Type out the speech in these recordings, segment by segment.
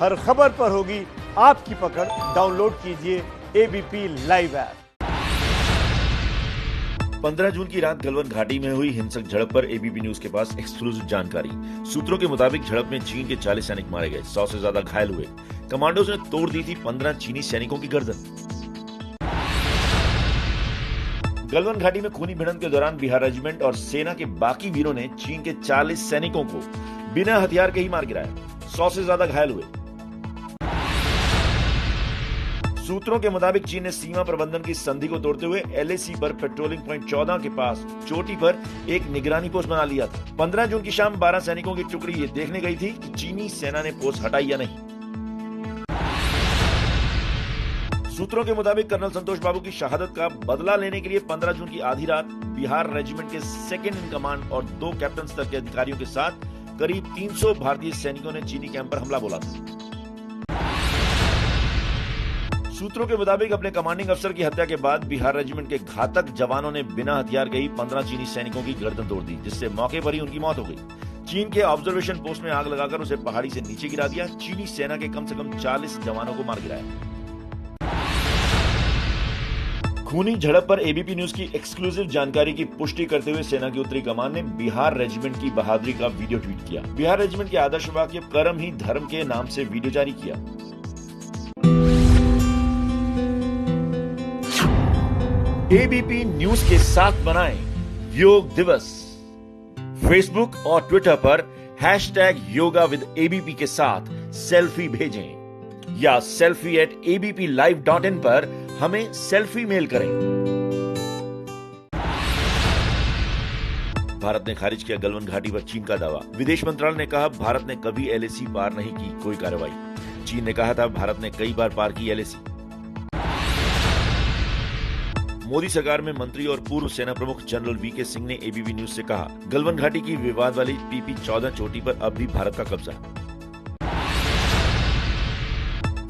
हर खबर पर होगी आपकी पकड़। डाउनलोड कीजिए एबीपी लाइव ऐप। 15 जून की रात गलवान घाटी में हुई हिंसक झड़प पर एबीपी न्यूज के पास एक्सक्लूसिव जानकारी। सूत्रों के मुताबिक झड़प में चीन के 40 सैनिक मारे गए, 100 से ज्यादा घायल हुए। कमांडोज ने तोड़ दी थी 15 चीनी सैनिकों की गर्दन। गलवान घाटी में खूनी भिड़ंत के दौरान बिहार रेजिमेंट और सेना के बाकी वीरों ने चीन के 40 सैनिकों को बिना हथियार के ही मार गिराया, 100 से ज्यादा घायल हुए। सूत्रों के मुताबिक चीन ने सीमा प्रबंधन की संधि को तोड़ते हुए एलएसी पर पेट्रोलिंग पॉइंट 14 के पास चोटी पर एक निगरानी पोस्ट बना लिया था। 15 जून की शाम 12 सैनिकों की टुकड़ी ये देखने गई थी कि चीनी सेना ने पोस्ट हटाई या नहीं। सूत्रों के मुताबिक कर्नल संतोष बाबू की शहादत का बदला लेने के लिए 15 जून की आधी रात बिहार रेजिमेंट के सेकेंड इन कमांड और 2 कैप्टन स्तर के अधिकारियों के साथ करीब 300 भारतीय सैनिकों ने चीनी कैंप पर हमला बोला था। सूत्रों के मुताबिक अपने कमांडिंग अफसर की हत्या के बाद बिहार रेजिमेंट के घातक जवानों ने बिना हथियार के ही 15 चीनी सैनिकों की गर्दन तोड़ दी, जिससे मौके पर ही उनकी मौत हो गई। चीन के ऑब्जर्वेशन पोस्ट में आग लगाकर उसे पहाड़ी से नीचे गिरा दिया। चीनी सेना के कम से कम 40 जवानों को मार गिराया। खूनी झड़प पर एबीपी न्यूज की एक्सक्लूसिव जानकारी की पुष्टि करते हुए सेना की उत्तरी कमान ने बिहार रेजिमेंट की बहादुरी का वीडियो ट्वीट किया। बिहार रेजिमेंट के आदर्श वाक्य कर्म ही धर्म के नाम से वीडियो जारी किया। एबीपी न्यूज के साथ मनाएं योग दिवस। फेसबुक और ट्विटर पर #yoga_with_abp के साथ सेल्फी भेजें या selfie@abplive.in पर हमें सेल्फी मेल करें। भारत ने खारिज किया गलवान घाटी पर चीन का दावा। विदेश मंत्रालय ने कहा भारत ने कभी एलएसी पार नहीं की कोई कार्रवाई। चीन ने कहा था भारत ने कई बार पार की एलएसी। मोदी सरकार में मंत्री और पूर्व सेना प्रमुख जनरल वीके सिंह ने एबीपी न्यूज से कहा गलवान घाटी की विवाद वाली PP-14 चोटी पर अब भी भारत का कब्जा।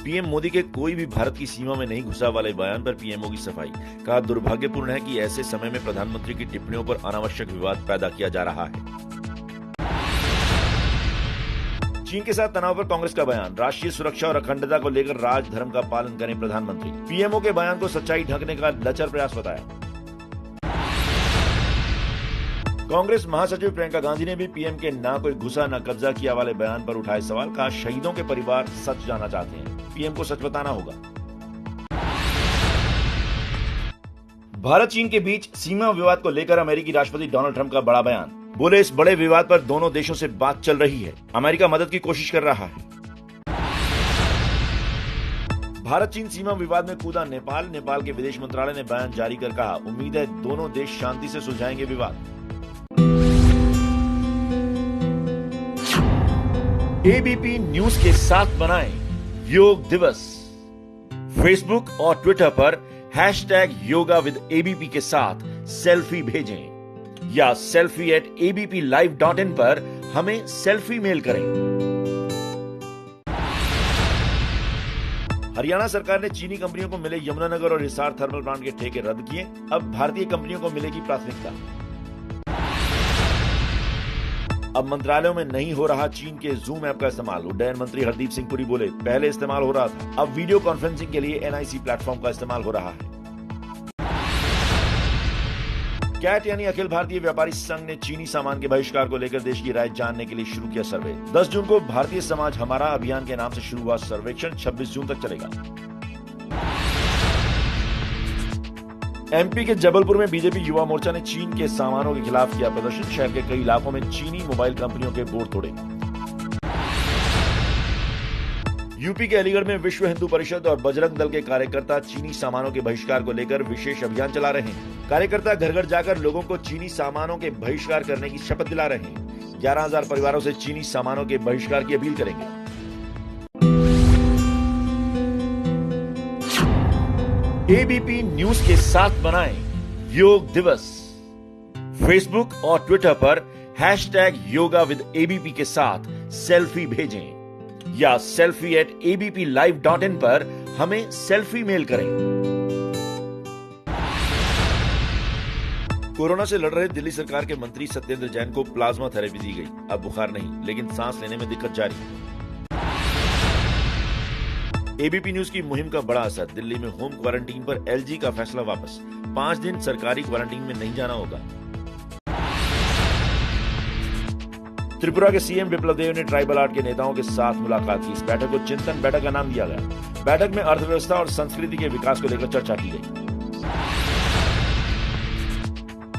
पीएम मोदी के कोई भी भारत की सीमा में नहीं घुसा वाले बयान पर पीएमओ की सफाई। कहा दुर्भाग्यपूर्ण है कि ऐसे समय में प्रधानमंत्री की टिप्पणियों पर अनावश्यक विवाद पैदा किया जा रहा है। चीन के साथ तनाव पर कांग्रेस का बयान। राष्ट्रीय सुरक्षा और अखंडता को लेकर राजधर्म का पालन करें प्रधानमंत्री। पीएमओ के बयान को सच्चाई ढकने का लचर प्रयास बताया। कांग्रेस महासचिव प्रियंका गांधी ने भी पीएम के ना कोई घुसा ना कब्जा किया वाले बयान पर उठाए सवाल। कहा शहीदों के परिवार सच जानना चाहते हैं, पीएम को सच बताना होगा। भारत चीन के बीच सीमा विवाद को लेकर अमेरिकी राष्ट्रपति डोनाल्ड ट्रंप का बड़ा बयान। बोले इस बड़े विवाद पर दोनों देशों से बात चल रही है, अमेरिका मदद की कोशिश कर रहा है। भारत चीन सीमा विवाद में कूदा नेपाल। नेपाल के विदेश मंत्रालय ने बयान जारी कर कहा उम्मीद है दोनों देश शांति से सुलझाएंगे विवाद। एबीपी न्यूज के साथ मनाएं योग दिवस। फेसबुक और ट्विटर पर #yoga_with_abp के साथ सेल्फी भेजें या selfie@abplive.in पर हमें सेल्फी मेल करें। हरियाणा सरकार ने चीनी कंपनियों को मिले यमुनानगर और हिसार थर्मल प्लांट के ठेके रद्द किए। अब भारतीय कंपनियों को मिलेगी प्राथमिकता। अब मंत्रालयों में नहीं हो रहा चीन के जूम ऐप का इस्तेमाल। उड्डयन मंत्री हरदीप सिंह पुरी बोले पहले इस्तेमाल हो रहा था, अब वीडियो कॉन्फ्रेंसिंग के लिए NIC प्लेटफॉर्म का इस्तेमाल हो रहा है। कैट यानी अखिल भारतीय व्यापारी संघ ने चीनी सामान के बहिष्कार को लेकर देश की राय जानने के लिए शुरू किया सर्वे। 10 जून को भारतीय समाज हमारा अभियान के नाम से शुरू हुआ सर्वेक्षण 26 जून तक चलेगा। MP के जबलपुर में बीजेपी युवा मोर्चा ने चीन के सामानों के खिलाफ किया प्रदर्शन। शहर के कई इलाकों में चीनी मोबाइल कंपनियों के बोर्ड तोड़े। यूपी के अलीगढ़ में विश्व हिंदू परिषद और बजरंग दल के कार्यकर्ता चीनी सामानों के बहिष्कार को लेकर विशेष अभियान चला रहे हैं। कार्यकर्ता घर घर जाकर लोगों को चीनी सामानों के बहिष्कार करने की शपथ दिला रहे हैं। 11,000 परिवारों से चीनी सामानों के बहिष्कार की अपील करेंगे। एबीपी न्यूज के साथ मनाएं योग दिवस। फेसबुक और ट्विटर पर #yoga_with_abp के साथ सेल्फी भेजें या selfie@abplive.in पर हमें सेल्फी मेल करें। कोरोना से लड़ रहे दिल्ली सरकार के मंत्री सत्येंद्र जैन को प्लाज्मा थेरेपी दी गई। अब बुखार नहीं, लेकिन सांस लेने में दिक्कत जारी। एबीपी न्यूज की मुहिम का बड़ा असर। दिल्ली में होम क्वारंटीन पर एलजी का फैसला वापस। 5 दिन सरकारी क्वारंटीन में नहीं जाना होगा। त्रिपुरा के सीएम विप्लव देव ने ट्राइबल आर्ट के नेताओं के साथ मुलाकात की। इस बैठक को चिंतन बैठक का नाम दिया गया। बैठक में अर्थव्यवस्था और संस्कृति के विकास को लेकर चर्चा की गई।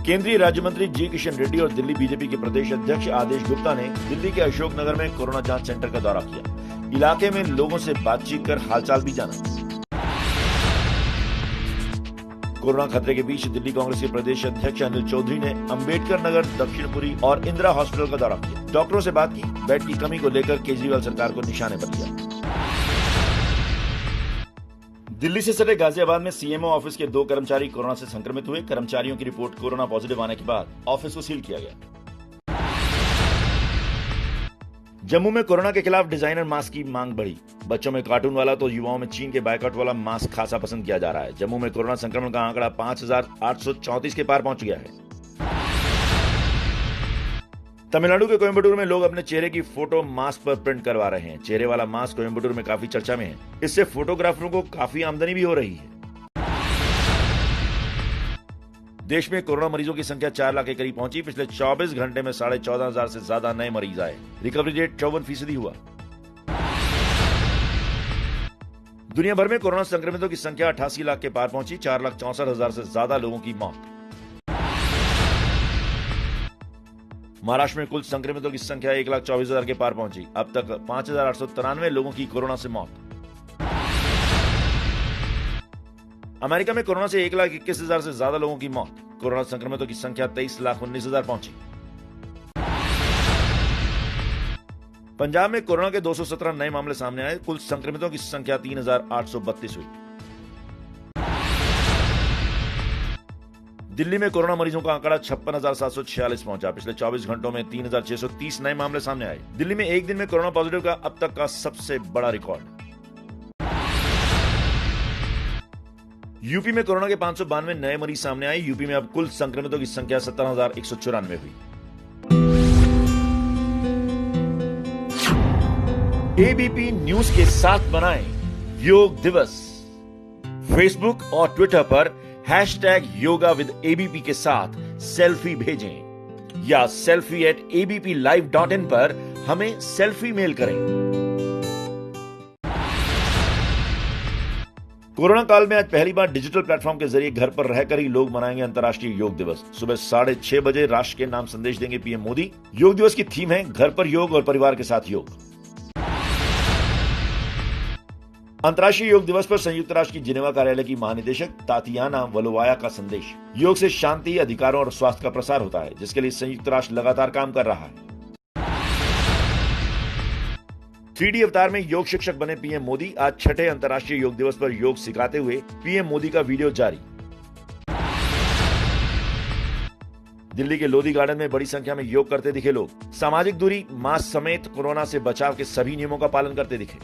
केंद्रीय राज्य मंत्री जी किशन रेड्डी और दिल्ली बीजेपी के प्रदेश अध्यक्ष आदेश गुप्ता ने दिल्ली के अशोकनगर में कोरोना जांच सेंटर का दौरा किया। इलाके में लोगों से बातचीत कर हालचाल भी जाना। कोरोना खतरे के बीच दिल्ली कांग्रेस के प्रदेश अध्यक्ष अनिल चौधरी ने अंबेडकर नगर, दक्षिणपुरी और इंदिरा हॉस्पिटल का दौरा किया। डॉक्टरों से बात की। बेड की कमी को लेकर केजरीवाल सरकार को निशाने पर लिया। दिल्ली से सटे गाजियाबाद में सीएमओ ऑफिस के 2 कर्मचारी कोरोना से संक्रमित हुए। कर्मचारियों की रिपोर्ट कोरोना पॉजिटिव आने के बाद ऑफिस को सील किया गया। जम्मू में कोरोना के खिलाफ डिजाइनर मास्क की मांग बढ़ी। बच्चों में कार्टून वाला तो युवाओं में चीन के बायकॉट वाला मास्क खासा पसंद किया जा रहा है। जम्मू में कोरोना संक्रमण का आंकड़ा 5,834 के पार पहुंच गया है। तमिलनाडु के कोयम्बटूर में लोग अपने चेहरे की फोटो मास्क पर प्रिंट करवा रहे हैं। चेहरे वाला मास्क कोयम्बटूर में काफी चर्चा में है। इससे फोटोग्राफरों को काफी आमदनी भी हो रही है। देश में कोरोना मरीजों की संख्या 4 लाख के करीब पहुंची। पिछले 24 घंटे में 14,500 से ज्यादा नए मरीज आए। रिकवरी रेट 54% हुआ। दुनिया भर में कोरोना संक्रमितों की संख्या 88 लाख के पार पहुंची। 4,64,000 से ज्यादा लोगों की मौत। महाराष्ट्र में कुल संक्रमितों की संख्या 1,24,000 के पार पहुंची। अब तक 5,893 लोगों की कोरोना से मौत। अमेरिका में कोरोना से 1,21,000 से ज्यादा लोगों की मौत। कोरोना संक्रमितों की संख्या 23,19,000 पहुंची। पंजाब में कोरोना के 217 नए मामले सामने आए। कुल संक्रमितों की संख्या 3,832 हुई। दिल्ली में कोरोना मरीजों का आंकड़ा 56,746 पहुंचा। पिछले 24 घंटों में 3,630 नए मामले सामने आए। दिल्ली में एक दिन में कोरोना पॉजिटिव का अब तक का सबसे बड़ा रिकॉर्ड। यूपी में कोरोना के 592 नए मरीज सामने आए। यूपी में अब कुल संक्रमितों की संख्या 17,194 हुई। एबीपी न्यूज के साथ बनाएं योग दिवस। फेसबुक और ट्विटर पर #yoga_with_ABP के साथ सेल्फी भेजें या selfie@abplive.in पर हमें सेल्फी मेल करें। कोरोना काल में आज पहली बार डिजिटल प्लेटफॉर्म के जरिए घर पर रहकर ही लोग मनाएंगे अंतर्राष्ट्रीय योग दिवस। सुबह 6:30 बजे राष्ट्र के नाम संदेश देंगे पीएम मोदी। योग दिवस की थीम है घर पर योग और परिवार के साथ योग। अंतर्राष्ट्रीय योग दिवस पर संयुक्त राष्ट्र की जिनेवा कार्यालय की महानिदेशक तातियाना वलोवाया का संदेश। योग से शांति, अधिकारों और स्वास्थ्य का प्रसार होता है, जिसके लिए संयुक्त राष्ट्र लगातार काम कर रहा है। 3D अवतार में योग शिक्षक बने पीएम मोदी। आज 6ठे अंतर्राष्ट्रीय योग दिवस पर योग सिखाते हुए पीएम मोदी का वीडियो जारी। दिल्ली के लोधी गार्डन में बड़ी संख्या में योग करते दिखे लोग। सामाजिक दूरी, मास्क समेत कोरोना से बचाव के सभी नियमों का पालन करते दिखे।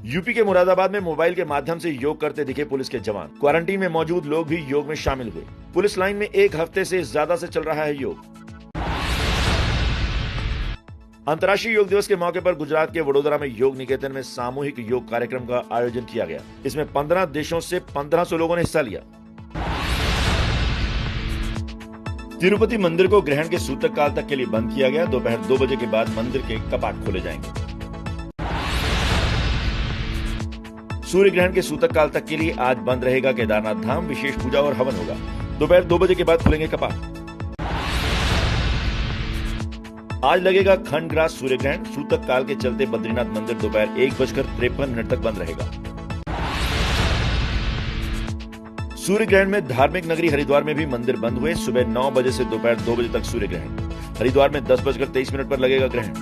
यूपी के मुरादाबाद में मोबाइल के माध्यम से योग करते दिखे पुलिस के जवान। क्वारंटीन में मौजूद लोग भी योग में शामिल हुए। पुलिस लाइन में 1 हफ्ते से ज्यादा से चल रहा है योग। अंतर्राष्ट्रीय योग दिवस के मौके पर गुजरात के वडोदरा में योग निकेतन में सामूहिक योग कार्यक्रम का आयोजन किया गया। इसमें 15 देशों से 1500 लोगों ने हिस्सा लिया। तिरुपति मंदिर को ग्रहण के सूतक काल तक के लिए बंद किया गया। दोपहर 2 बजे के बाद मंदिर के कपाट खोले जाएंगे। सूर्य ग्रहण के सूतक काल तक के लिए आज बंद रहेगा केदारनाथ धाम। विशेष पूजा और हवन होगा। दोपहर 2 बजे के बाद खुलेंगे कपाट। आज लगेगा खंडग्रास सूर्य ग्रहण। सूतक काल के चलते बद्रीनाथ मंदिर दोपहर 1:53 तक बंद रहेगा। सूर्य ग्रहण में धार्मिक नगरी हरिद्वार में भी मंदिर बंद हुए। सुबह 9 बजे से दोपहर 2 बजे तक सूर्य ग्रहण। हरिद्वार में 10:23 पर लगेगा ग्रहण।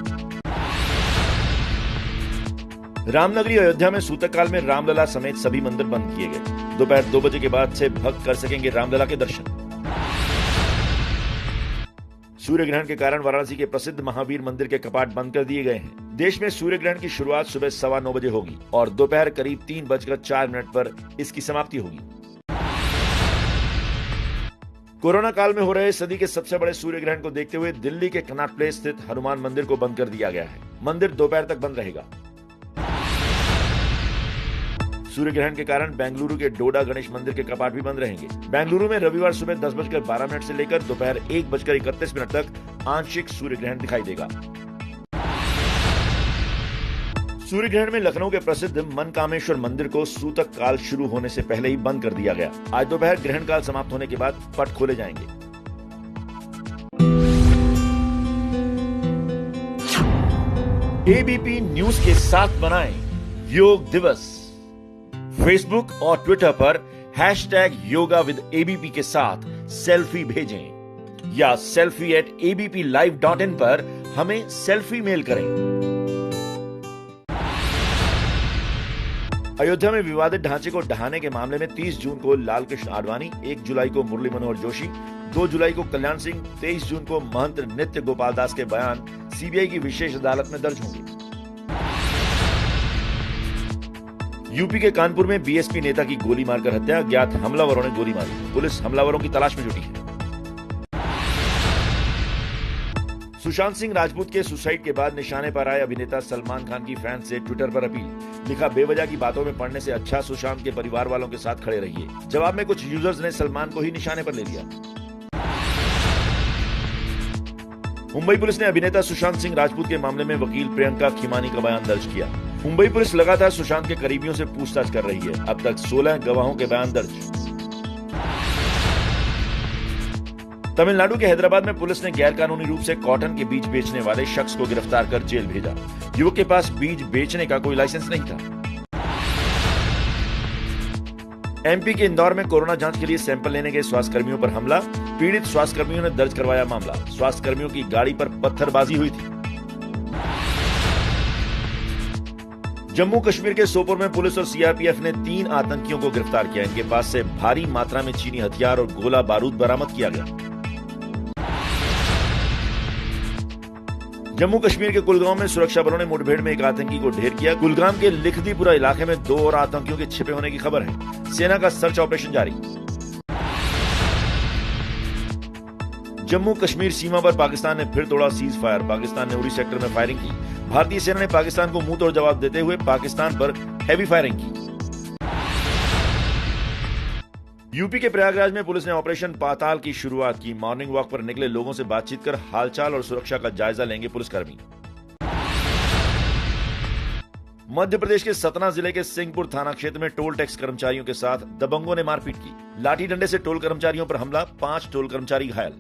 रामनगरी अयोध्या में सूतक काल में रामलला समेत सभी मंदिर बंद किए गए। दोपहर 2 बजे के बाद से भक्त कर सकेंगे रामलला के दर्शन। सूर्य ग्रहण के कारण वाराणसी के प्रसिद्ध महावीर मंदिर के कपाट बंद कर दिए गए हैं। देश में सूर्य ग्रहण की शुरुआत सुबह 9:15 बजे होगी और दोपहर करीब 3:04 पर इसकी समाप्ति होगी। कोरोना काल में हो रहे सदी के सबसे बड़े सूर्य ग्रहण को देखते हुए दिल्ली के कनॉट प्लेस स्थित हनुमान मंदिर को बंद कर दिया गया है। मंदिर दोपहर तक बंद रहेगा। सूर्य ग्रहण के कारण बेंगलुरु के डोडा गणेश मंदिर के कपाट भी बंद रहेंगे। बेंगलुरु में रविवार सुबह 10:12 से लेकर दोपहर 1:31 तक आंशिक सूर्य ग्रहण दिखाई देगा। सूर्य ग्रहण में लखनऊ के प्रसिद्ध मनकामेश्वर मंदिर को सूतक काल शुरू होने से पहले ही बंद कर दिया गया। आज दोपहर ग्रहण काल समाप्त होने के बाद पट खोले जाएंगे। एबीपी न्यूज के साथ मनाएं योग दिवस। फेसबुक और ट्विटर पर #yoga_with_ABP के साथ सेल्फी भेजें या selfie@abplive.in पर हमें सेल्फी मेल करें। अयोध्या में विवादित ढांचे को ढहाने के मामले में 30 जून को लालकृष्ण आडवाणी, 1 जुलाई को मुरली मनोहर जोशी, 2 जुलाई को कल्याण सिंह, 23 जून को महंत नित्य गोपाल दास के बयान सीबीआई की विशेष अदालत में दर्ज होंगे। यूपी के कानपुर में बीएसपी नेता की गोली मारकर हत्या, अज्ञात हमलावरों ने गोली मारी। पुलिस हमलावरों की तलाश में जुटी है। सुशांत सिंह राजपूत के सुसाइड के बाद निशाने पर आए अभिनेता सलमान खान की फैंस से ट्विटर पर अपील। लिखा, बेवजह की बातों में पड़ने से अच्छा सुशांत के परिवार वालों के साथ खड़े रहिए। जवाब में कुछ यूजर्स ने सलमान को ही निशाने पर ले लिया। मुंबई पुलिस ने अभिनेता सुशांत सिंह राजपूत के मामले में वकील प्रियंका खीमानी का बयान दर्ज किया। मुंबई पुलिस लगातार सुशांत के करीबियों से पूछताछ कर रही है। अब तक 16 गवाहों के बयान दर्ज। तमिलनाडु के हैदराबाद में पुलिस ने गैरकानूनी रूप से कॉटन के बीज बेचने वाले शख्स को गिरफ्तार कर जेल भेजा। युवक के पास बीज बेचने का कोई लाइसेंस नहीं था। एमपी के इंदौर में कोरोना जांच के लिए सैंपल लेने गए स्वास्थ्यकर्मियों पर हमला। पीड़ित स्वास्थ्यकर्मियों ने दर्ज करवाया मामला। स्वास्थ्यकर्मियों की गाड़ी पर पत्थरबाजी हुई थी। जम्मू कश्मीर के सोपोर में पुलिस और सीआरपीएफ ने 3 आतंकियों को गिरफ्तार किया। इनके पास से भारी मात्रा में चीनी हथियार और गोला बारूद बरामद किया गया। जम्मू कश्मीर के कुलगांव में सुरक्षा बलों ने मुठभेड़ में एक आतंकी को ढेर किया। कुलगाम के लिखदीपुरा इलाके में 2 और आतंकियों के छिपे होने की खबर है। सेना का सर्च ऑपरेशन जारी। जम्मू कश्मीर सीमा पर पाकिस्तान ने फिर तोड़ा सीज फायर। पाकिस्तान ने उरी सेक्टर में फायरिंग की। भारतीय सेना ने पाकिस्तान को मुंह तोड़ जवाब देते हुए पाकिस्तान पर हैवी फायरिंग की। यूपी के प्रयागराज में पुलिस ने ऑपरेशन पाताल की शुरुआत की। मॉर्निंग वॉक पर निकले लोगों से बातचीत कर हालचाल और सुरक्षा का जायजा लेंगे पुलिसकर्मी। मध्य प्रदेश के सतना जिले के सिंहपुर थाना क्षेत्र में टोल टैक्स कर्मचारियों के साथ दबंगों ने मारपीट की। लाठी डंडे से टोल कर्मचारियों पर हमला, 5 टोल कर्मचारी घायल।